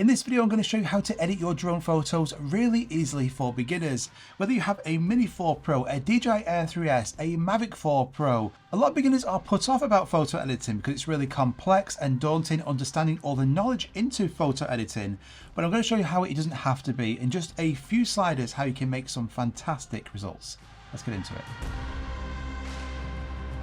In this video, I'm going to show you how to edit your drone photos really easily for beginners. Whether you have a Mini 4 Pro, a DJI Air 3S, a Mavic 4 Pro, a lot of beginners are put off about photo editing because it's really complex and daunting understanding all the knowledge into photo editing. But I'm going to show you how it doesn't have to be in just a few sliders, how you can make some fantastic results. Let's get into it.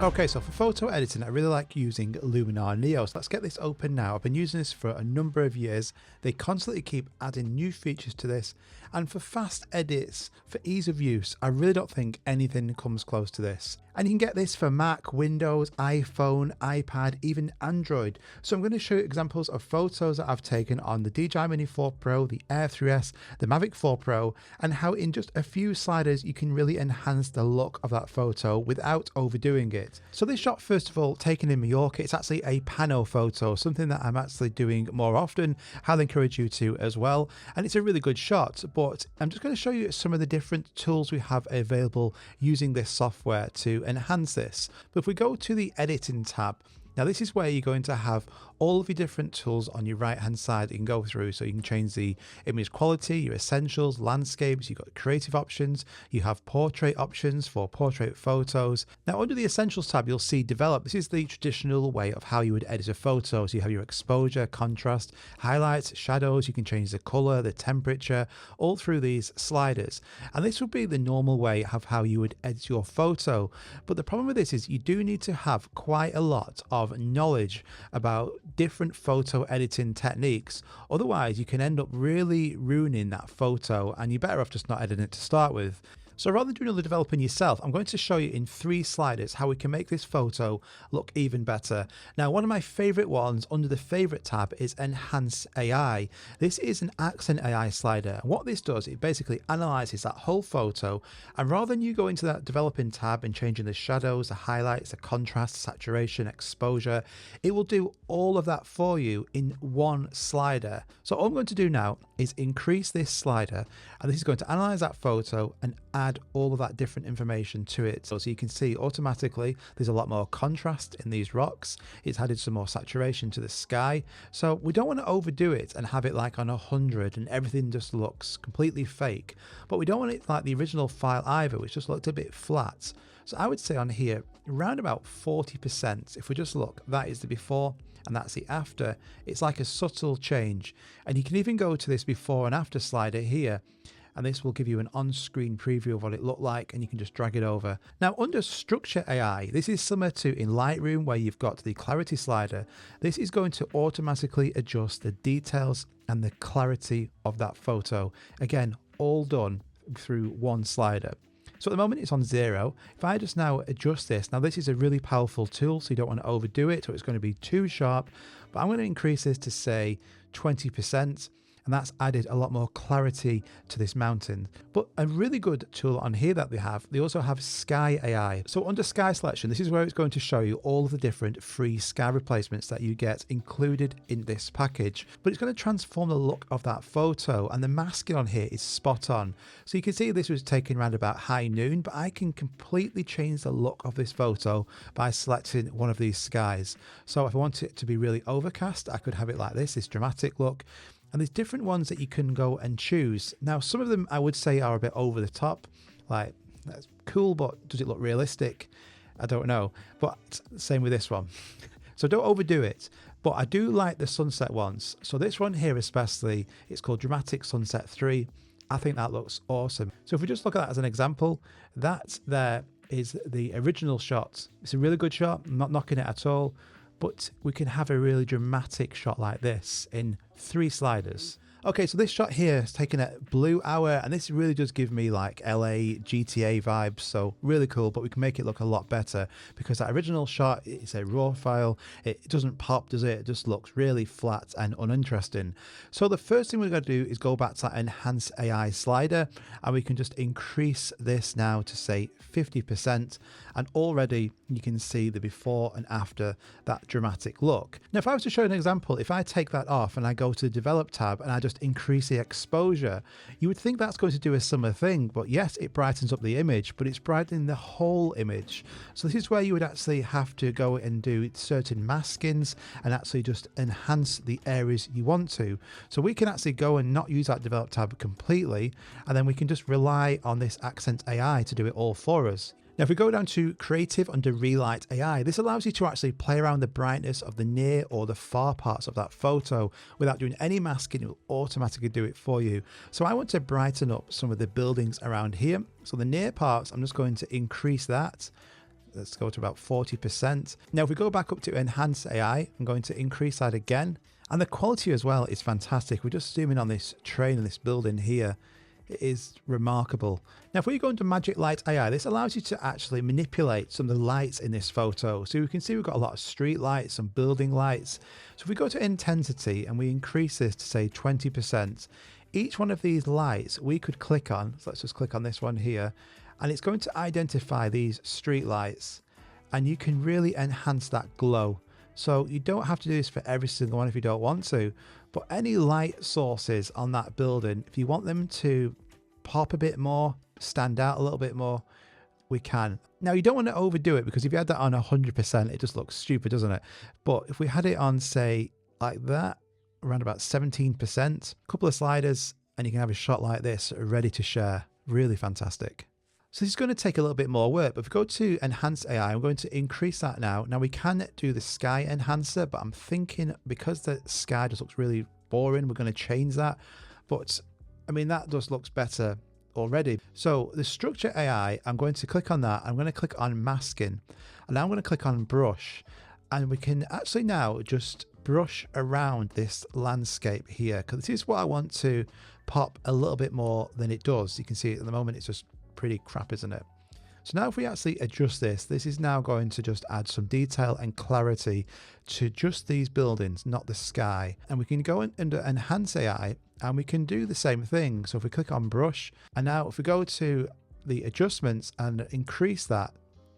Okay, so for photo editing, I really like using Luminar Neo. So let's get this open now. I've been using this for a number of years. They constantly keep adding new features to this. And for fast edits, for ease of use, I really don't think anything comes close to this. And you can get this for Mac, Windows, iPhone, iPad, even Android. So I'm going to show you examples of photos that I've taken on the DJI Mini 4 Pro, the Air 3S, the Mavic 4 Pro, and how in just a few sliders you can really enhance the look of that photo without overdoing it. So this shot, first of all, taken in Mallorca, it's actually a pano photo, something that I'm actually doing more often. I'll encourage you to as well. And it's a really good shot, but I'm just going to show you some of the different tools we have available using this software to enhance this. But if we go to the editing tab, now this is where you're going to have all of your different tools on your right hand side that you can go through. So you can change the image quality, your essentials, landscapes, you've got creative options, you have portrait options for portrait photos. Now under the essentials tab, you'll see develop. This is the traditional way of how you would edit a photo. So you have your exposure, contrast, highlights, shadows, you can change the color, the temperature, all through these sliders. And this would be the normal way of how you would edit your photo. But the problem with this is you do need to have quite a lot of knowledge about different photo editing techniques. Otherwise, you can end up really ruining that photo and you're better off just not editing it to start with. So rather than doing all the developing yourself, I'm going to show you in 3 sliders how we can make this photo look even better. Now, one of my favorite ones under the favorite tab is Enhance AI. This is an accent AI slider. And what this does, it basically analyzes that whole photo. And rather than you go into that developing tab and changing the shadows, the highlights, the contrast, saturation, exposure, it will do all of that for you in one slider. So all I'm going to do now is increase this slider, and this is going to analyze that photo and add all of that different information to it. So you can see automatically there's a lot more contrast in these rocks. It's added some more saturation to the sky. So we don't want to overdo it and have it like on 100 and everything just looks completely fake. But we don't want it like the original file either, which just looked a bit flat. So I would say on here, around about 40%, if we just look, that is the before and that's the after. It's like a subtle change. And you can even go to this before and after slider here, and this will give you an on-screen preview of what it looked like, and you can just drag it over. Now under Structure AI, this is similar to in Lightroom where you've got the clarity slider. This is going to automatically adjust the details and the clarity of that photo. Again, all done through one slider. So at the moment it's on 0. If I just now adjust this, now this is a really powerful tool, so you don't want to overdo it, or it's going to be too sharp, but I'm going to increase this to say 20%. And that's added a lot more clarity to this mountain. But a really good tool on here that they also have Sky AI. So under Sky Selection, this is where it's going to show you all of the different free sky replacements that you get included in this package. But it's going to transform the look of that photo, and the masking on here is spot on. So you can see this was taken around about high noon, but I can completely change the look of this photo by selecting one of these skies. So if I want it to be really overcast, I could have it like this dramatic look. And there's different ones that you can go and choose. Now, some of them I would say are a bit over the top, like that's cool, but does it look realistic? I don't know. But same with this one. So don't overdo it. But I do like the sunset ones. So this one here especially, it's called Dramatic Sunset 3. I think that looks awesome. So if we just look at that as an example, that there is the original shot. It's a really good shot. I'm not knocking it at all. But we can have a really dramatic shot like this in 3 sliders. Okay, so this shot here is taken at Blue Hour, and this really does give me like LA GTA vibes, so really cool, but we can make it look a lot better because that original shot is a raw file. It doesn't pop, does it? It just looks really flat and uninteresting. So the first thing we're going to do is go back to that Enhance AI slider, and we can just increase this now to say 50%, and already you can see the before and after that dramatic look. Now, if I was to show an example, if I take that off and I go to the develop tab and I just increase the exposure, you would think that's going to do a similar thing, but yes, it brightens up the image, but it's brightening the whole image. So this is where you would actually have to go and do certain maskings and actually just enhance the areas you want to. So we can actually go and not use that develop tab completely, and then we can just rely on this Accent AI to do it all for us. Now, if we go down to creative under relight AI, this allows you to actually play around the brightness of the near or the far parts of that photo without doing any masking. It will automatically do it for you. So I want to brighten up some of the buildings around here. So the near parts, I'm just going to increase that. Let's go to about 40%. Now, if we go back up to enhance AI, I'm going to increase that again. And the quality as well is fantastic. We're just zooming on this train and this building here. It is remarkable. Now, if we go into Magic Light AI, this allows you to actually manipulate some of the lights in this photo. So you can see we've got a lot of street lights, some building lights. So if we go to intensity and we increase this to say 20%, each one of these lights we could click on. So let's just click on this one here, and it's going to identify these street lights, and you can really enhance that glow. So you don't have to do this for every single one if you don't want to, but any light sources on that building, if you want them to pop a bit more, stand out a little bit more, we can. Now, you don't want to overdo it, because if you had that on 100%, it just looks stupid, doesn't it? But if we had it on, say, like that, around about 17%, a couple of sliders, and you can have a shot like this ready to share. Really fantastic. So this is going to take a little bit more work, but if we go to Enhance AI, I'm going to increase that now. Now we can do the sky enhancer, but I'm thinking because the sky just looks really boring, we're going to change that. But I mean, that just looks better already. So the structure AI, I'm going to click on that. I'm going to click on masking, and now I'm going to click on brush, and we can actually now just brush around this landscape here, because this is what I want to pop a little bit more than it does. You can see at the moment it's just pretty crap, isn't it? So now if we actually adjust this, this is now going to just add some detail and clarity to just these buildings, not the sky. And we can go under Enhance AI and we can do the same thing. So if we click on brush, and now if we go to the adjustments and increase that,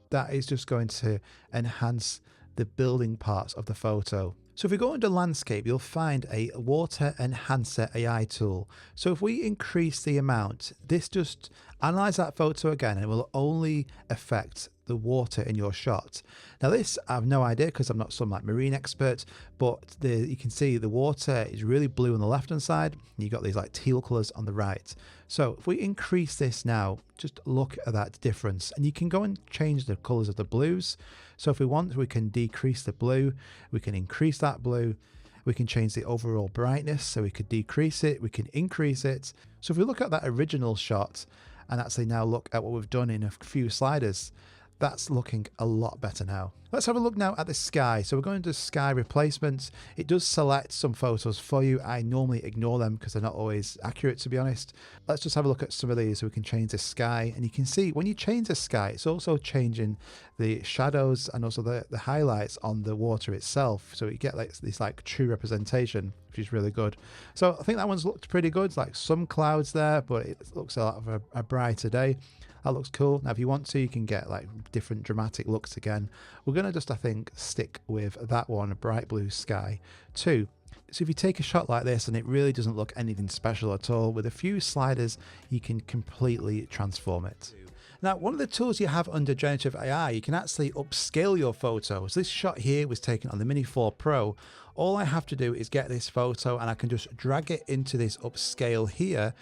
that is just going to enhance the building parts of the photo. So if we go under landscape, you'll find a water enhancer AI tool. So if we increase the amount, this just analyze that photo again, and it will only affect the water in your shot. Now this, I have no idea because I'm not some like marine expert, but you can see the water is really blue on the left hand side, and you've got these like teal colors on the right. So if we increase this now, just look at that difference, and you can go and change the colors of the blues. So if we want, we can decrease the blue, we can increase that blue, we can change the overall brightness, so we could decrease it, we can increase it. So if we look at that original shot and actually now look at what we've done in a few sliders, that's looking a lot better now. Let's have a look now at the sky. So we're going to sky replacements. It does select some photos for you. I normally ignore them because they're not always accurate, to be honest. Let's just have a look at some of these so we can change the sky. And you can see when you change the sky, it's also changing the shadows and also the highlights on the water itself. So you get like this like true representation, which is really good. So I think that one's looked pretty good. It's like some clouds there, but it looks a lot of a brighter day. That looks cool. Now, if you want to, you can get like different dramatic looks again. We're going to just, I think, stick with that one, a bright blue sky 2. So if you take a shot like this and it really doesn't look anything special at all, with a few sliders, you can completely transform it. Now, one of the tools you have under generative AI, you can actually upscale your photos. This shot here was taken on the Mini 4 Pro. All I have to do is get this photo and I can just drag it into this upscale here.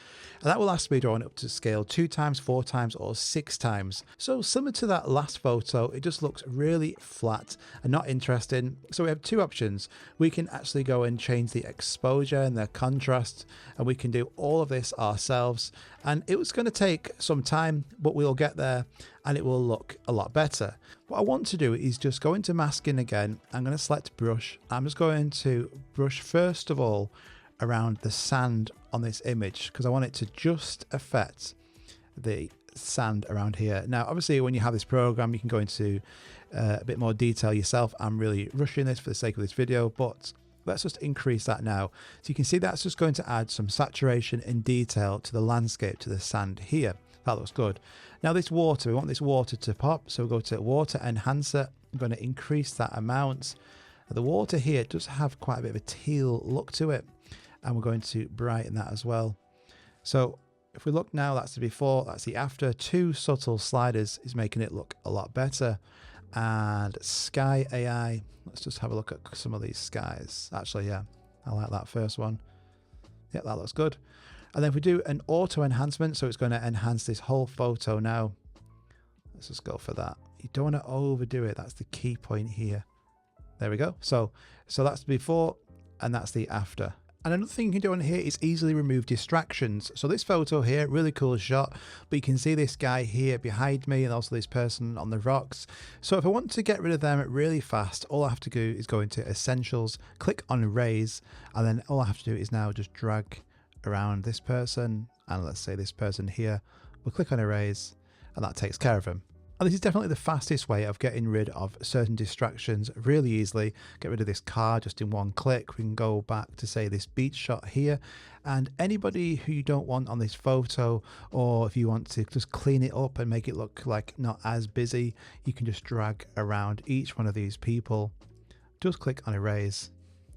And that will ask me to run up to scale 2 times, 4 times, or 6 times. So similar to that last photo, it just looks really flat and not interesting. So we have 2 options. We can actually go and change the exposure and the contrast, and we can do all of this ourselves. And it was going to take some time, but we'll get there and it will look a lot better. What I want to do is just go into masking again. I'm going to select brush. I'm just going to brush first of all around the sand on this image because I want it to just affect the sand around here. Now, obviously, when you have this program, you can go into a bit more detail yourself. I'm really rushing this for the sake of this video, but let's just increase that now. So you can see that's just going to add some saturation and detail to the landscape, to the sand here. That looks good. Now this water, we want this water to pop. So we'll go to water enhancer. I'm going to increase that amount. The water here does have quite a bit of a teal look to it. And we're going to brighten that as well. So if we look now, that's the before, that's the after. 2 subtle sliders is making it look a lot better. And sky AI, let's just have a look at some of these skies. Actually, yeah, I like that first one. Yeah, that looks good. And then if we do an auto enhancement, so it's going to enhance this whole photo now. Let's just go for that. You don't want to overdo it. That's the key point here. There we go. So that's the before and that's the after. And another thing you can do on here is easily remove distractions. So this photo here, really cool shot, but you can see this guy here behind me and also this person on the rocks. So if I want to get rid of them really fast, all I have to do is go into Essentials, click on Erase, and then all I have to do is now just drag around this person, and let's say this person here. We'll click on Erase, and that takes care of him. And this is definitely the fastest way of getting rid of certain distractions really easily. Get rid of this car just in one click. We can go back to say this beach shot here, and anybody who you don't want on this photo, or if you want to just clean it up and make it look like not as busy, you can just drag around each one of these people. Just click on Erase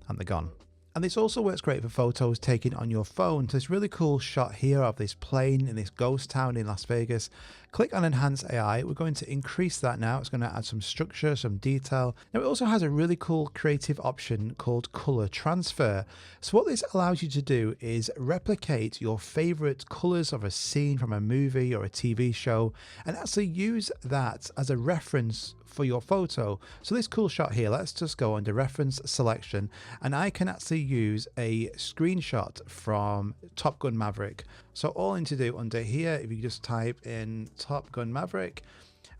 and they're gone. And this also works great for photos taken on your phone. So this really cool shot here of this plane in this ghost town in Las Vegas. Click on Enhance AI. We're going to increase that now. It's going to add some structure, some detail. Now it also has a really cool creative option called color transfer. So what this allows you to do is replicate your favorite colors of a scene from a movie or a TV show and actually use that as a reference for your photo. So this cool shot here, let's just go under reference selection, and I can actually use a screenshot from Top Gun Maverick. So all I need to do under here, if you just type in Top Gun Maverick,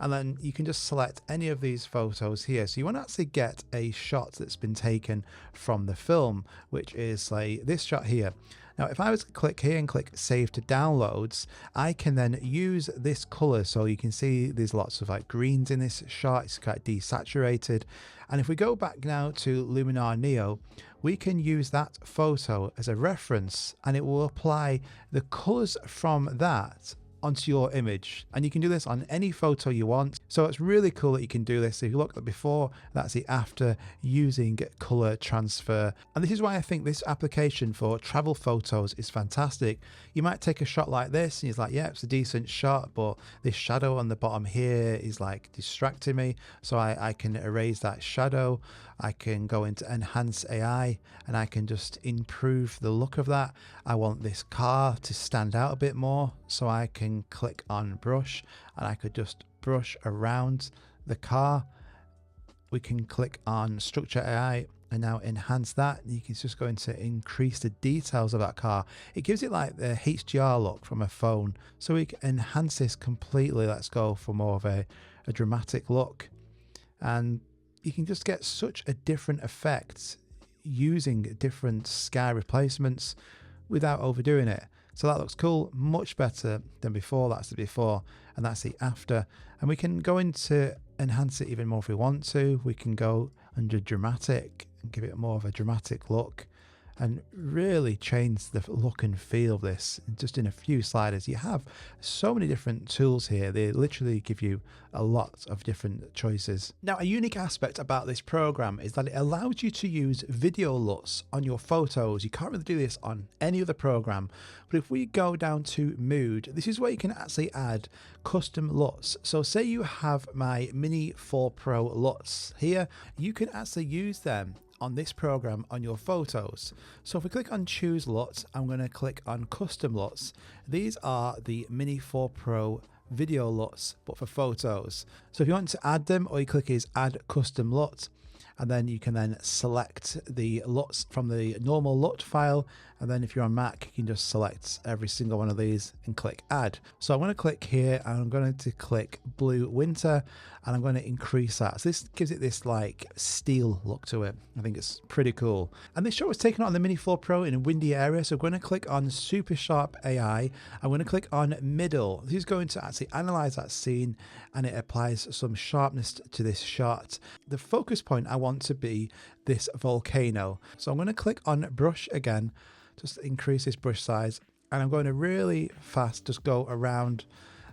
and then you can just select any of these photos here. So you want to actually get a shot that's been taken from the film, which is like this shot here. Now, if I was to click here and click Save to Downloads, I can then use this color. So you can see there's lots of like greens in this shot. It's quite desaturated. And if we go back now to Luminar Neo, we can use that photo as a reference and it will apply the colors from that onto your image, and you can do this on any photo you want. So it's really cool that you can do this. If you look at the before, that's the after, using color transfer. And this is why I think this application for travel photos is fantastic. You might take a shot like this and it's like, yeah, it's a decent shot, but this shadow on the bottom here is like distracting me. So I can erase that shadow. I can go into Enhance AI and I can just improve the look of that. I want this car to stand out a bit more, so I can click on brush and I could just brush around the car. We can click on Structure AI and now enhance that. You can just go into increase the details of that car. It gives it like the HDR look from a phone. So we can enhance this completely. Let's go for more of a dramatic look. And you can just get such a different effect using different sky replacements without overdoing it. So that looks cool, much better than before. That's the before and that's the after. And we can go into enhance it even more if we want to. We can go under dramatic and give it more of a dramatic look and really change the look and feel of this just in a few sliders. You have so many different tools here. They literally give you a lot of different choices. Now, a unique aspect about this program is that it allows you to use video LUTs on your photos. You can't really do this on any other program, but if we go down to mood, this is where you can actually add custom LUTs. So say you have my Mini 4 Pro LUTs here, you can actually use them on this program on your photos. So if we click on choose LUT, I'm going to click on custom LUTs. These are the Mini 4 Pro video LUTs, but for photos. So if you want to add them, all you click is add custom LUT, and then you can then select the LUTs from the normal LUT file. And then if you're on Mac, you can just select every single one of these and click add. So I'm going to click here and I'm going to click blue winter and I'm going to increase that. So this gives it this like steel look to it. I think it's pretty cool. And this shot was taken on the Mini 4 Pro in a windy area. So I'm going to click on super sharp AI. I'm going to click on middle. This is going to actually analyze that scene and it applies some sharpness to this shot. The focus point I want to be this volcano. So I'm going to click on brush again, just increase this brush size, and I'm going to really fast just go around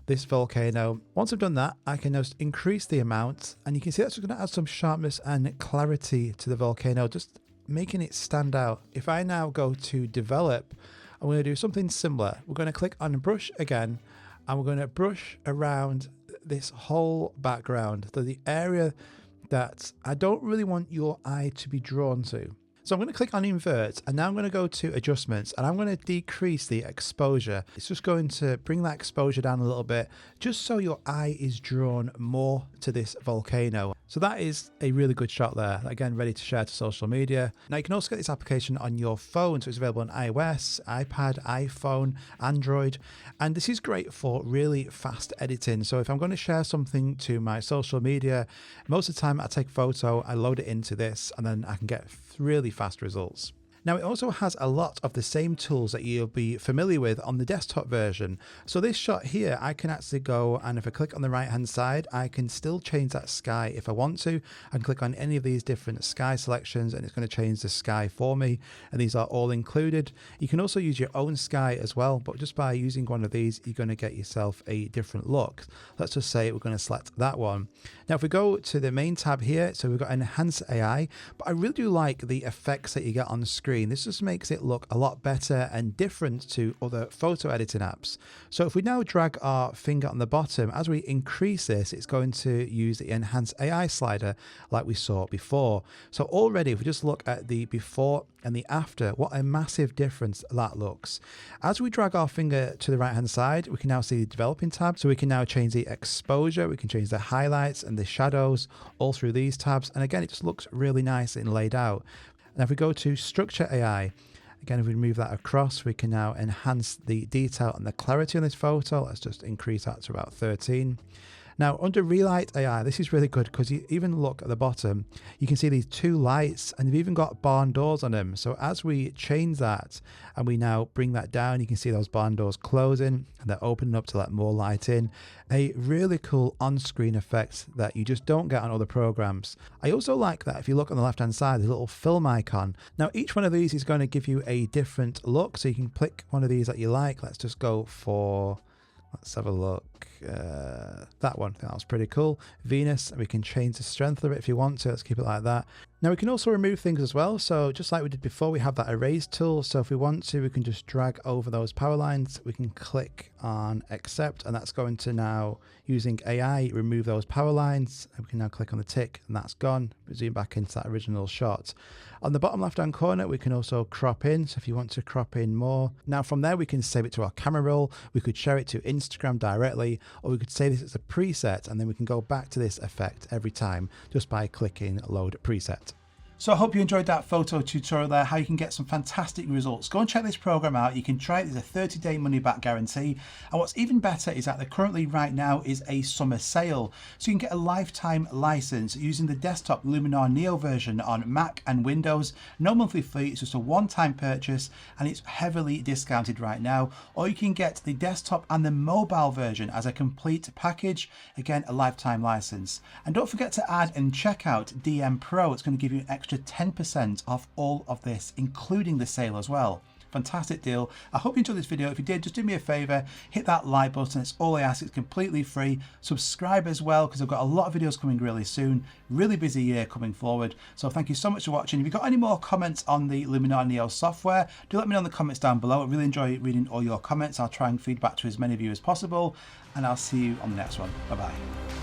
this volcano. Once I've done that, I can just increase the amount, and you can see that's going to add some sharpness and clarity to the volcano, just making it stand out. If I now go to develop, I'm going to do something similar. We're going to click on brush again, and we're going to brush around this whole background, so the area that I don't really want your eye to be drawn to. So I'm going to click on invert, and now I'm going to go to adjustments, and I'm going to decrease the exposure. It's just going to bring that exposure down a little bit, just so your eye is drawn more to this volcano. So that is a really good shot there. Again, ready to share to social media. Now you can also get this application on your phone, so it's available on iOS, iPad, iPhone, Android, and this is great for really fast editing. So if I'm going to share something to my social media, most of the time I take a photo, I load it into this, and then I can get really fast results. Now, it also has a lot of the same tools that you'll be familiar with on the desktop version. So this shot here, I can actually go, and if I click on the right hand side, I can still change that sky if I want to. I can click on any of these different sky selections, and it's going to change the sky for me. And these are all included. You can also use your own sky as well, but just by using one of these, you're going to get yourself a different look. Let's just say we're going to select that one. Now, if we go to the main tab here, so we've got Enhance AI, but I really do like the effects that you get on the screen. This just makes it look a lot better and different to other photo editing apps. So if we now drag our finger on the bottom, as we increase this, it's going to use the Enhance AI slider like we saw before. So already, if we just look at the before and the after, what a massive difference that looks. As we drag our finger to the right hand side, we can now see the developing tab. So we can now change the exposure, we can change the highlights and the shadows all through these tabs. And again, it just looks really nice and laid out. And if we go to Structure AI, again, if we move that across, we can now enhance the detail and the clarity on this photo. Let's just increase that to about 13. Now, under Relight AI, this is really good because you even look at the bottom, you can see these two lights, and they've even got barn doors on them. So as we change that and we now bring that down, you can see those barn doors closing and they're opening up to let more light in. A really cool on-screen effect that you just don't get on other programs. I also like that if you look on the left-hand side, there's a little film icon. Now, each one of these is going to give you a different look, so you can click one of these that you like. Let's just go for... Let's have a look. That one, I think that was pretty cool. Venus, and we can change the strength of it if you want to. Let's keep it like that. Now we can also remove things as well. So just like we did before, we have that erase tool. So if we want to, we can just drag over those power lines. We can click on accept, and that's going to now, using AI, remove those power lines. And we can now click on the tick, and that's gone. We zoom back into that original shot. On the bottom left-hand corner, we can also crop in. So if you want to crop in more. Now from there, we can save it to our camera roll. We could share it to Instagram directly, or we could save this as a preset, and then we can go back to this effect every time just by clicking load preset. So I hope you enjoyed that photo tutorial there, how you can get some fantastic results. Go and check this program out. You can try it. There's a 30-day money-back guarantee. And what's even better is that there currently right now is a summer sale. So you can get a lifetime license using the desktop Luminar Neo version on Mac and Windows. No monthly fee. It's just a one-time purchase, and it's heavily discounted right now. Or you can get the desktop and the mobile version as a complete package. Again, a lifetime license. And don't forget to add and check out DM Pro. It's going to give you an extra 10% off all of this, including the sale as well. Fantastic deal. I hope you enjoyed this video. If you did, just do me a favor, hit that like button. It's all I ask. It's completely free. Subscribe as well, because I've got a lot of videos coming really soon. Really busy year coming forward. So thank you so much for watching. If you've got any more comments on the Luminar Neo software, do let me know in the comments down below. I really enjoy reading all your comments. I'll try and feed back to as many of you as possible, and I'll see you on the next one. Bye bye.